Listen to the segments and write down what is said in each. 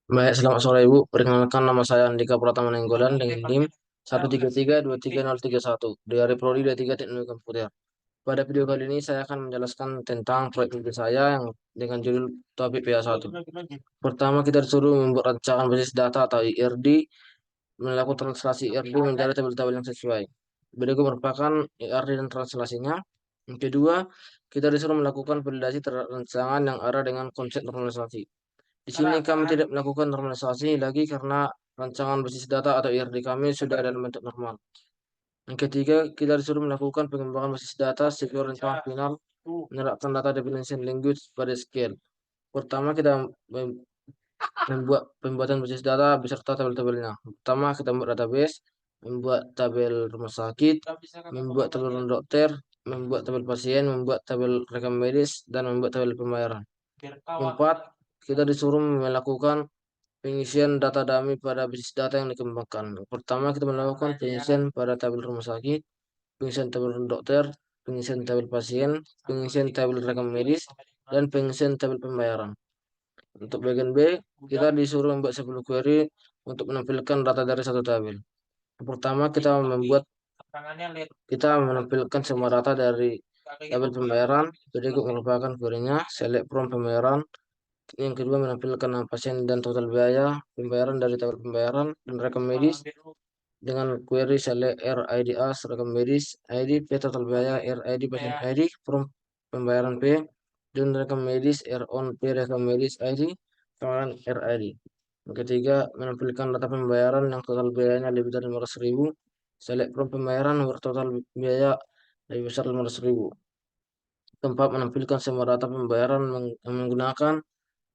Baik, selamat sore Ibu. Perkenalkan nama saya Andika Pratama Nenggolan dengan NIM 1332031 dari Prodi D3 Teknologi Komputer. Pada video kali ini saya akan menjelaskan tentang proyek mimpi saya yang dengan judul topik PA1. Pertama, kita disuruh membuat rancangan basis data atau IRD, melakukan translasi IRD menjadi tabel-tabel yang sesuai. Berikut merupakan IRD dan translasinya. Yang kedua, kita disuruh melakukan validasi terhadap rancangan yang ada dengan konsep normalisasi. Di sini kami tidak melakukan normalisasi lagi karena rancangan basis data atau IRD kami sudah dalam bentuk normal. Yang ketiga, kita disuruh melakukan pengembangan basis data sesuai rancangan final menerapkan data definition language pada scale. Pertama, kita membuat pembuatan basis data beserta tabel-tabelnya. Pertama, kita membuat database, membuat tabel rumah sakit, membuat tabel dokter, membuat tabel pasien, membuat tabel rekam medis, dan membuat tabel pembayaran. Keempat, kita disuruh melakukan pengisian data dummy pada basis data yang dikembangkan. Pertama, kita melakukan pengisian pada tabel rumah sakit, pengisian tabel dokter, pengisian tabel pasien, pengisian tabel rekam medis, dan pengisian tabel pembayaran. Untuk bagian B, kita disuruh membuat 10 query untuk menampilkan data dari satu tabel. Pertama, kita menampilkan semua data dari tabel pembayaran. Berikut merupakan query-nya, select from pembayaran. Yang kedua, menampilkan nama pasien dan total biaya pembayaran dari tabel pembayaran dan rekam medis dengan query select RID as rekam medis, ID P total biaya, RID pasien ID from pembayaran P dan rekam medis R on P rekam medis ID pembayaran RID. Yang ketiga, menampilkan data pembayaran yang total biayanya lebih dari 500.000. Select from pembayaran where total biaya lebih besar 500.000. Keempat, menampilkan semua data pembayaran menggunakan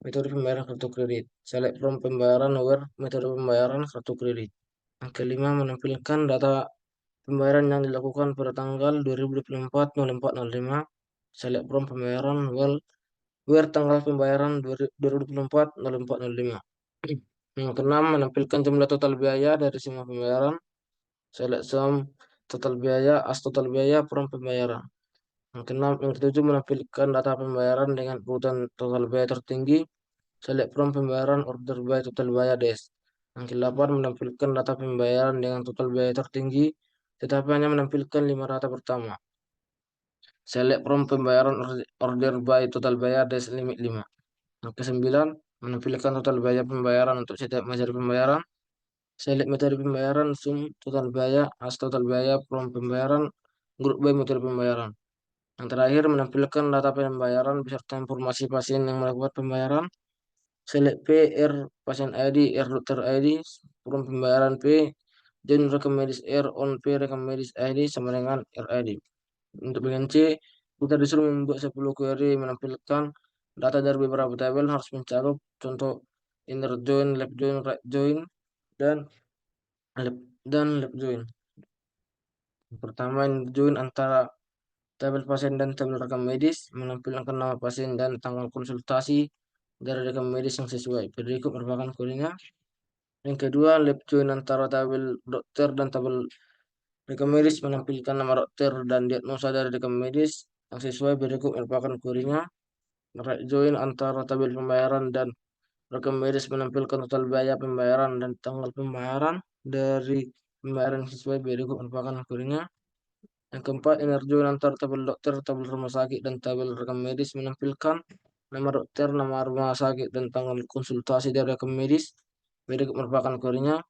metode pembayaran kartu kredit. Select from pembayaran where metode pembayaran kartu kredit. Yang kelima, menampilkan data pembayaran yang dilakukan pada tanggal 2024-04-05. Select from pembayaran where tanggal pembayaran 2024-04-05. Yang keenam, menampilkan jumlah total biaya dari semua pembayaran. Select sum total biaya as total biaya from pembayaran. Yang keenam, yang ketujuh, menampilkan data pembayaran dengan urutan total biaya tertinggi. Select from pembayaran order by total biaya dash. Yang ke-8, menampilkan data pembayaran dengan total biaya tertinggi, tetapi hanya menampilkan 5 data pertama. Select from pembayaran order by total biaya dash limit 5. Yang ke-9, menampilkan total biaya pembayaran untuk setiap metode pembayaran. Select metode pembayaran sum total biaya as total biaya from pembayaran group by metode pembayaran. Yang terakhir, menampilkan data pembayaran beserta informasi pasien yang melakukan pembayaran. Select P, R, pasien ID, R, dokter ID, from pembayaran P, dan rekam medis R, on P, rekam medis ID, sama dengan RID. Untuk bagian C, kita disuruh membuat 10 query menampilkan data dari beberapa tabel harus mencakup contoh inner join, left join, right join, dan left join. Yang pertama, inner join antara tabel pasien dan tabel rekam medis, menampilkan nama pasien dan tanggal konsultasi dari rekam medis yang sesuai. Berikut merupakan query-nya. Yang kedua, left join antara tabel dokter dan tabel rekam medis, menampilkan nama dokter dan diagnosa dari rekam medis yang sesuai. Berikut merupakan query-nya. Right join antara tabel pembayaran dan rekam medis, menampilkan total biaya pembayaran dan tanggal pembayaran dari pembayaran yang sesuai. Berikut merupakan query-nya. Yang keempat, inner join antara tabel dokter, tabel rumah sakit, dan tabel rekam medis, menampilkan nama dokter, nama rumah sakit, dan tanggal konsultasi dari rekam medis. Berikut merupakan query-nya.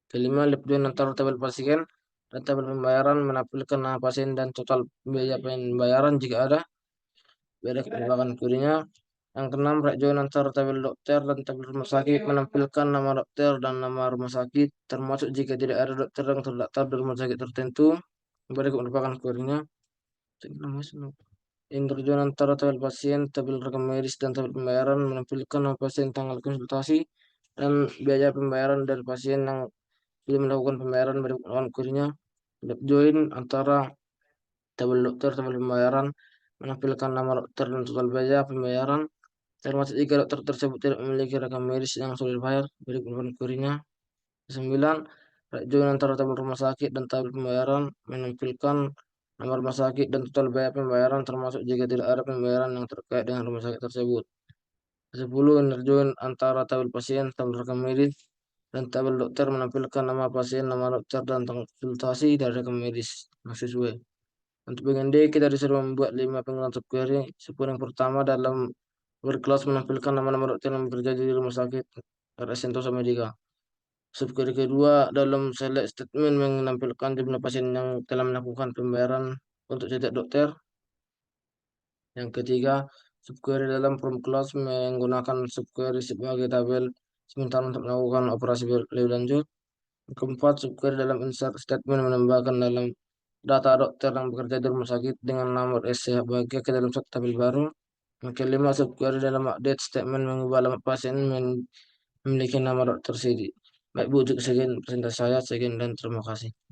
Kelima, left join antara tabel pasien dan tabel pembayaran, menampilkan nama pasien dan total biaya pembayaran jika ada. Berikut merupakan query-nya. Yang keenam, right join antara tabel dokter dan tabel rumah sakit, menampilkan nama dokter dan nama rumah sakit, termasuk jika tidak ada dokter yang terdaftar di rumah sakit tertentu. Berikut merupakan query-nya. Interjoin antara tabel pasien, tabel rekam medis, dan tabel pembayaran, menampilkan nama pasien, tanggal konsultasi, dan biaya pembayaran dari pasien yang belum melakukan pembayaran. Berikut merupakan query-nya. Join antara tabel dokter, tabel pembayaran, menampilkan nama dokter dan total biaya pembayaran, termasuk jika dokter tersebut tidak memiliki rekam medis yang sudah dibayar. Berikut merupakan query-nya. 9. Join antara tabel rumah sakit dan tabel pembayaran, menampilkan nama rumah sakit dan total biaya pembayaran, termasuk jika tidak ada pembayaran yang terkait dengan rumah sakit tersebut. 10. Inner join antara tabel pasien, tabel rekam medis, dan tabel dokter menampilkan nama pasien, nama dokter, dan tanggal konsultasi dari rekam medis yang sesuai. Untuk bagian D, kita disuruh membuat 5 penggunaan subquery. Subquery yang pertama dalam berkelas menampilkan nama-nama dokter yang bekerja di rumah sakit RS Sentosa Medica. Subquery kedua dalam select statement menampilkan jumlah pasien yang telah melakukan pembayaran untuk setiap dokter. Yang ketiga, subquery dalam form class menggunakan subquery sebagai tabel sementara untuk melakukan operasi lebih lanjut. Yang keempat, subquery dalam insert statement menambahkan dalam data dokter yang bekerja di rumah sakit dengan nomor SCH bahagia ke dalam satu tabel baru. Yang kelima, subquery dalam update statement mengubah alamat pasien memiliki nama dokter CD. Baik Bu, sekian presentasi saya, sekian dan terima kasih.